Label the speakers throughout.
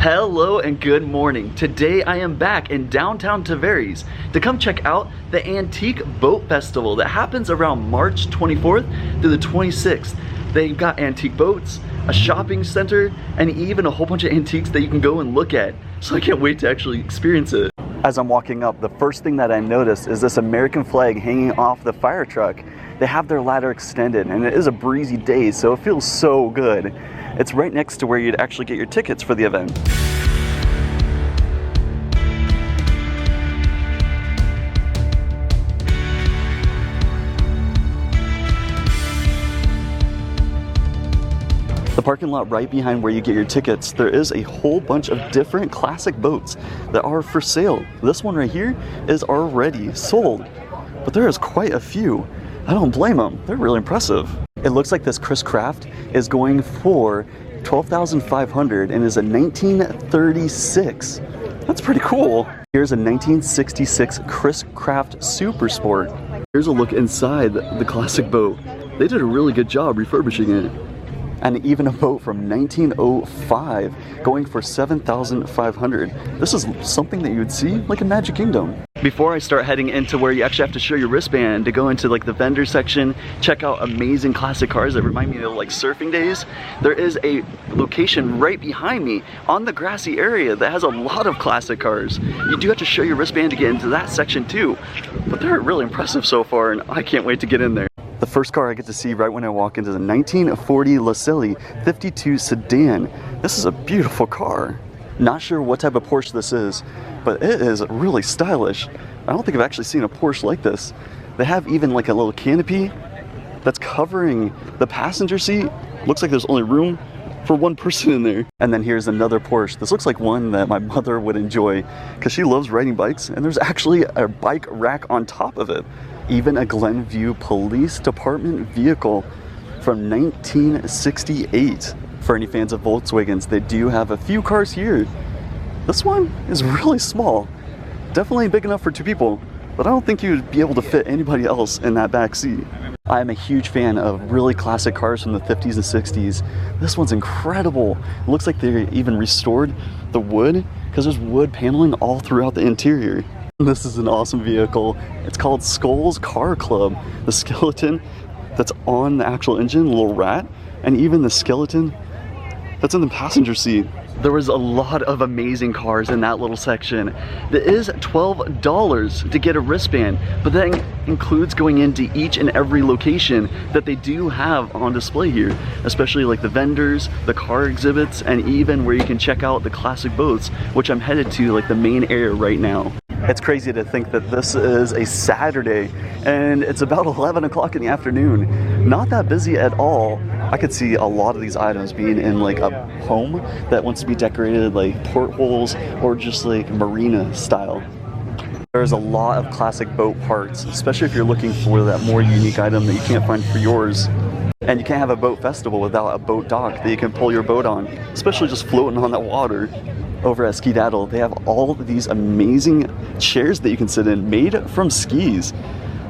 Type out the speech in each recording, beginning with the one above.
Speaker 1: Hello and good morning. Today I am back in downtown Tavares to come check out the Antique Boat Festival that happens around March 24th through the 26th. They've got antique boats, a shopping center, and even a whole bunch of antiques that you can go and look at. So I can't wait to actually experience it. As I'm walking up, the first thing that I noticed is this American flag hanging off the fire truck. They have their ladder extended and it is a breezy day, so it feels so good. It's right next to where you'd actually get your tickets for the event. The parking lot right behind where you get your tickets, there is a whole bunch of different classic boats that are for sale. This one right here is already sold, but there is quite a few. I don't blame them, they're really impressive. It looks like this Chris Craft is going for $12,500 and is a 1936. That's pretty cool. Here's a 1966 Chris Craft Super Sport. Here's a look inside the classic boat. They did a really good job refurbishing it. And even a boat from 1905 going for $7,500. This is something that you would see like in Magic Kingdom. Before I start heading into where you actually have to show your wristband to go into like the vendor section, check out amazing classic cars that remind me of like surfing days, there is a location right behind me on the grassy area that has a lot of classic cars. You do have to show your wristband to get into that section too, but they're really impressive so far and I can't wait to get in there. The first car I get to see right when I walk into the 1940 Lacelli 52 sedan. This is a beautiful car. Not sure what type of Porsche this is, but it is really stylish. I don't think I've actually seen a Porsche like this. They have even like a little canopy that's covering the passenger seat. Looks like there's only room for one person in there. And then here's another Porsche. This looks like one that my mother would enjoy because she loves riding bikes, and there's actually a bike rack on top of it. Even a Glenview Police Department vehicle from 1968. For any fans of Volkswagens, they do have a few cars here. This one is really small. Definitely big enough for two people, but I don't think you'd be able to fit anybody else in that back seat. I am a huge fan of really classic cars from the 50s and 60s. This one's incredible. It looks like they even restored the wood because there's wood paneling all throughout the interior. This is an awesome vehicle. It's called Skull's Car Club. The skeleton that's on the actual engine, a little rat, and even the skeleton that's in the passenger seat. There was a lot of amazing cars in that little section. There is $12 to get a wristband, but that includes going into each and every location that they do have on display here, especially like the vendors, the car exhibits, and even where you can check out the classic boats, which I'm headed to like the main area right now. It's crazy to think that this is a Saturday and it's about 11 o'clock in the afternoon. Not that busy at all. I could see a lot of these items being in like a home that wants to be decorated like portholes or just like marina style. There's a lot of classic boat parts, especially if you're looking for that more unique item that you can't find for yours. And you can't have a boat festival without a boat dock that you can pull your boat on, especially just floating on that water. Over at Ski Daddle, they have all of these amazing chairs that you can sit in made from skis.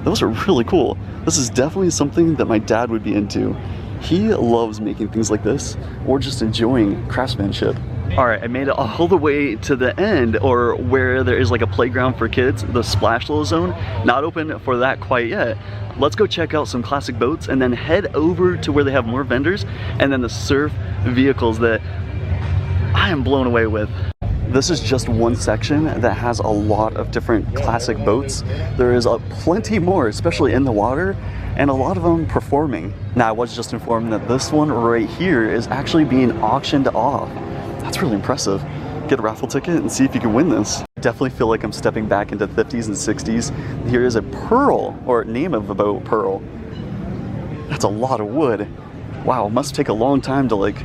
Speaker 1: Those are really cool. This is definitely something that my dad would be into. He loves making things like this or just enjoying craftsmanship. All right, I made it all the way to the end, or where there is like a playground for kids, the splash little zone. Not open for that quite yet. Let's go check out some classic boats and then head over to where they have more vendors and then the surf vehicles that I am blown away with. This is just one section that has a lot of different classic boats. There is plenty more, especially in the water, and a lot of them performing. Now, I was just informed that this one right here is actually being auctioned off. That's really impressive. Get a raffle ticket and see if you can win this. Definitely feel like I'm stepping back into the 50s and 60s. Here is a Pearl, or name of the boat, Pearl. That's a lot of wood. Wow, it must take a long time to like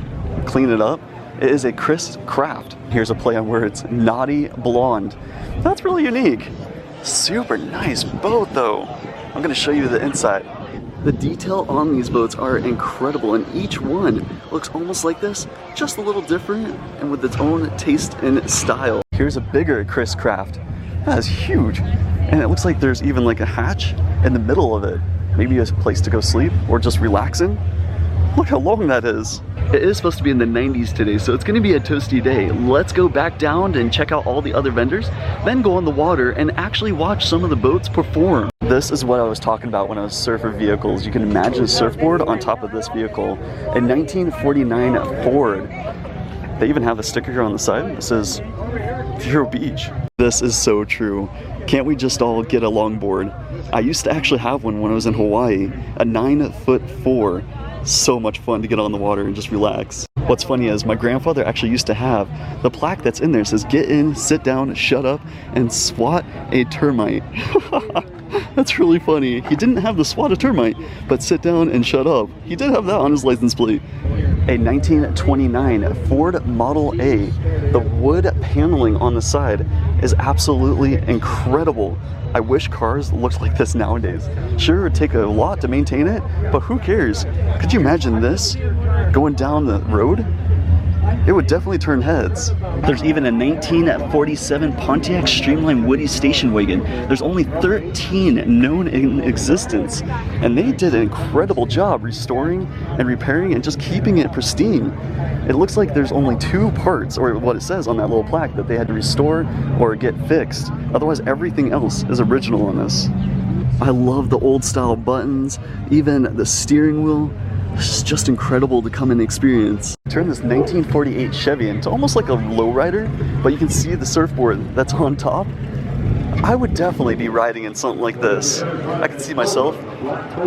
Speaker 1: clean it up. It is a Chris Craft. Here's a play on words, Naughty Blonde. That's really unique. Super nice boat though. I'm gonna show you the inside. The detail on these boats are incredible, and each one looks almost like this, just a little different and with its own taste and style. Here's a bigger Chris Craft. That is huge. And it looks like there's even like a hatch in the middle of it. Maybe a place to go sleep or just relax in. Look how long that is. It is supposed to be in the 90s today, so it's gonna be a toasty day. Let's go back down and check out all the other vendors, then go on the water and actually watch some of the boats perform. This is what I was talking about when I was surfer vehicles. You can imagine a surfboard on top of this vehicle. A 1949 Ford. They even have a sticker here on the side that says Vero Beach. This is so true. Can't we just all get a longboard? I used to actually have one when I was in Hawaii, a 9'4". So much fun to get on the water and just relax. What's funny is my grandfather actually used to have the plaque that's in there. It says, get in, sit down, shut up, and swat a termite. That's really funny. He didn't have the swat a termite, but sit down and shut up. He did have that on his license plate. A 1929 Ford Model A. The wood paneling on the side is absolutely incredible. I wish cars looked like this nowadays. Sure, it would take a lot to maintain it, but who cares? Could you imagine this going down the road? It would definitely turn heads. There's even a 1947 Pontiac Streamline Woody station wagon. There's only 13 known in existence, and they did an incredible job restoring and repairing and just keeping it pristine. It looks like there's only 2 parts, or what it says on that little plaque, that they had to restore or get fixed. Otherwise, everything else is original on this. I love the old style buttons, even the steering wheel. It's just incredible to come and experience. Turn this 1948 Chevy into almost like a lowrider, but you can see the surfboard that's on top. I would definitely be riding in something like this. I can see myself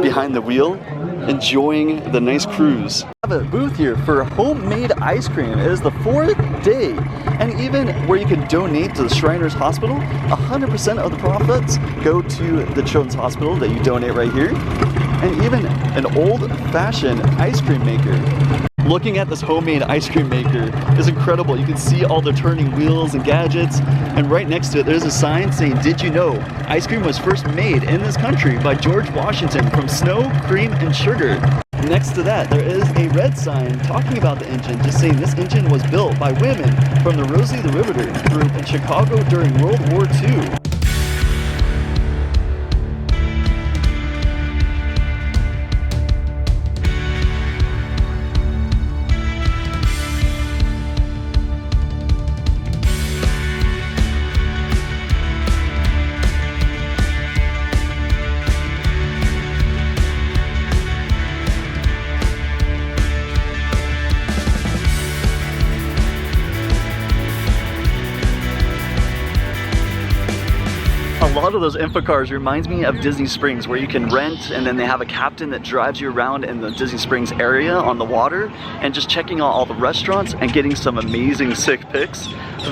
Speaker 1: behind the wheel, enjoying the nice cruise. I have a booth here for homemade ice cream. It is the 4th day, and even where you can donate to the Shriners Hospital, 100% of the profits go to the Children's Hospital that you donate right here, and even an old-fashioned ice cream maker. Looking at this homemade ice cream maker is incredible. You can see all the turning wheels and gadgets, and right next to it there's a sign saying, did you know ice cream was first made in this country by George Washington from snow, cream, and sugar. Next to that there is a red sign talking about the engine, just saying this engine was built by women from the Rosie the Riveter group in Chicago during World War II. A lot of those info cars reminds me of Disney Springs, where you can rent and then they have a captain that drives you around in the Disney Springs area on the water and just checking out all the restaurants and getting some amazing sick pics.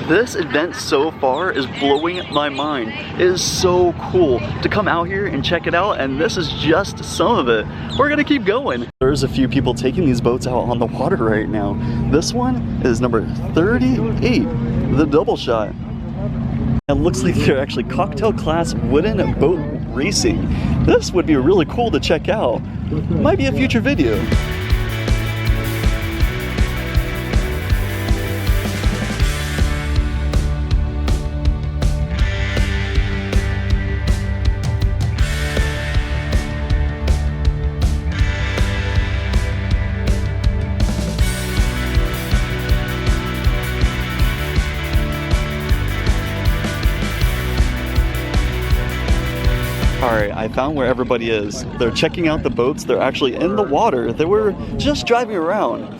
Speaker 1: This event so far is blowing my mind. It is so cool to come out here and check it out, and this is just some of it. We're gonna keep going. There's a few people taking these boats out on the water right now. This one is number 38, the double shot. It looks like they're actually cocktail class wooden boat racing. This would be really cool to check out. Might be a future video. Alright, I found where everybody is. They're checking out the boats. They're actually in the water. They were just driving around.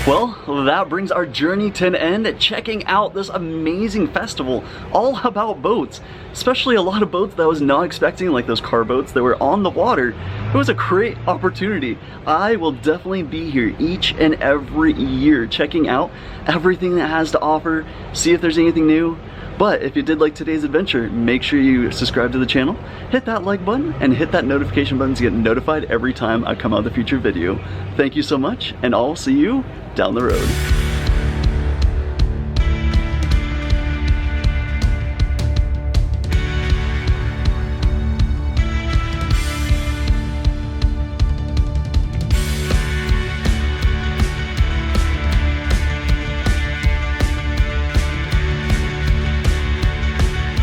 Speaker 1: Well, that brings our journey to an end, checking out this amazing festival all about boats, especially a lot of boats that I was not expecting, like those car boats that were on the water. It was a great opportunity. I will definitely be here each and every year checking out everything that it has to offer, see if there's anything new. But if you did like today's adventure, make sure you subscribe to the channel, hit that like button, and hit that notification button to get notified every time I come out with a future video. Thank you so much, and I'll see you down the road.